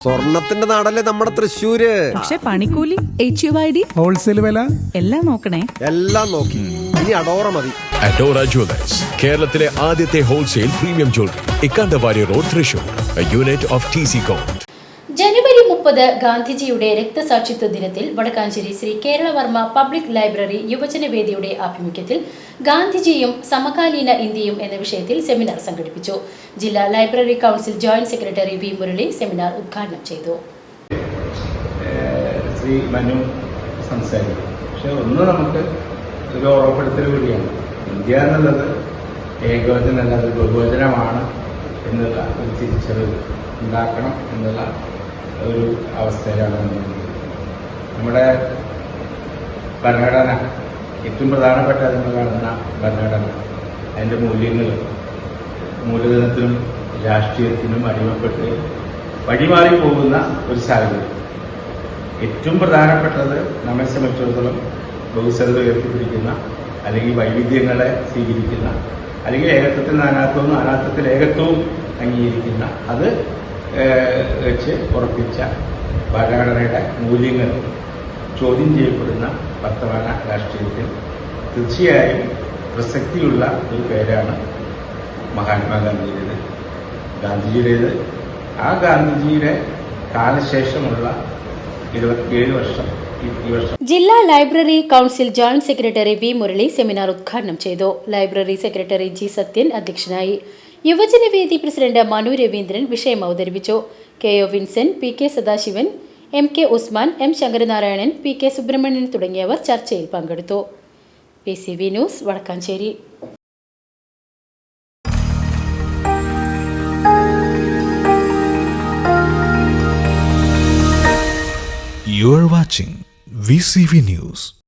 സ്വർണത്തിന്റെ നാടല്ലേ നമ്മുടെ തൃശ്ശൂര്. പക്ഷെ പണിക്കൂലി, HUID, ഹോൾസെയിൽ വില എല്ലാം നോക്കണേ. എല്ലാം നോക്കി. ഇനി അഡോറ മതി. അഡോറ ജ്വല്ലേഴ്സ്, കേരളത്തിലെ ആദ്യത്തെ wholesale premium jewellery, Ikkandavari road, Thrissur, unit of TC-Com. ജനുവരി 30 ഗാന്ധിജിയുടെ രക്തസാക്ഷിത്വ ദിനത്തിൽ വടക്കാഞ്ചേരി ശ്രീ കേരളവർമ്മ പബ്ലിക് ലൈബ്രറി യുവജനവേദിയുടെ ആഭിമുഖ്യത്തിൽ ഗാന്ധിജിയും സമകാലീന ഇന്ത്യയും എന്ന വിഷയത്തിൽ സെമിനാർ സംഘടിപ്പിച്ചു. ജില്ലാ library council joint secretary V Murali seminar ഉദ്ഘാടനം ചെയ്തു. ശ്രീ മനു സംസാരിക്കും. പക്ഷെ ഒന്ന് നമുക്ക് ഒരു ഓർമ്മപ്പെടുത്തൽ കൂടിയാണ്, ഇന്ത്യ എന്നുള്ളത് ഏകവചനമല്ല, അത് ബഹുവചനമാണ് എന്നുള്ള ഒരു തിരിച്ചറിവ് ഉണ്ടാക്കണം എന്നുള്ള ഒരു അവസ്ഥയിലാണ് നമ്മുടെ ഭരണഘടന. ഏറ്റവും പ്രധാനപ്പെട്ട നമ്മൾ കാണുന്ന ഭരണഘടന, അതിൻ്റെ മൂല്യങ്ങൾ മൂലധനത്തിനും രാഷ്ട്രീയത്തിനും അടിമപ്പെട്ട് വഴിമാറി പോകുന്ന ഒരു സാഹചര്യം. ഏറ്റവും പ്രധാനപ്പെട്ടത് നമ്മെ സംബന്ധിച്ചിടത്തോളം ബഹുസ്വരത ഉയർത്തിപ്പിടിക്കുന്ന, അല്ലെങ്കിൽ വൈവിധ്യങ്ങളെ സ്വീകരിക്കുന്ന, അല്ലെങ്കിൽ ഏകത്വത്തിൽ നാനാത്വവും നാനാത്വത്തിൽ ഏകത്വവും അംഗീകരിക്കുന്ന, അത് വെച്ച് ഉറപ്പിച്ച ഭരണഘടനയുടെ മൂല്യങ്ങൾ ചോദ്യം ചെയ്യപ്പെടുന്ന വർത്തമാന രാഷ്ട്രീയത്തിൽ തീർച്ചയായും പ്രസക്തിയുള്ള ഒരു പേരാണ് മഹാത്മാഗാന്ധിയുടേത്, ഗാന്ധിജിയുടേത്. ആ ഗാന്ധിജിയുടെ കാലശേഷമുള്ള 27 വർഷം ഈ വർഷം. ജില്ലാ library council joint secretary V Murali seminar ഉദ്ഘാടനം ചെയ്തു. ലൈബ്രറി സെക്രട്ടറി ജി സത്യൻ അധ്യക്ഷനായി. യുവജനവേദി പ്രസിഡന്റ് മനു രവീന്ദ്രൻ വിഷയം അവതരിപ്പിച്ചു. KO Vincent, PK Sadasivan, MK Usman, M Sankaranarayanan, PK Subramanian തുടങ്ങിയവർ ചർച്ചയിൽ പങ്കെടുത്തു. PCV news, Vadakkanchery. You are watching VCV News.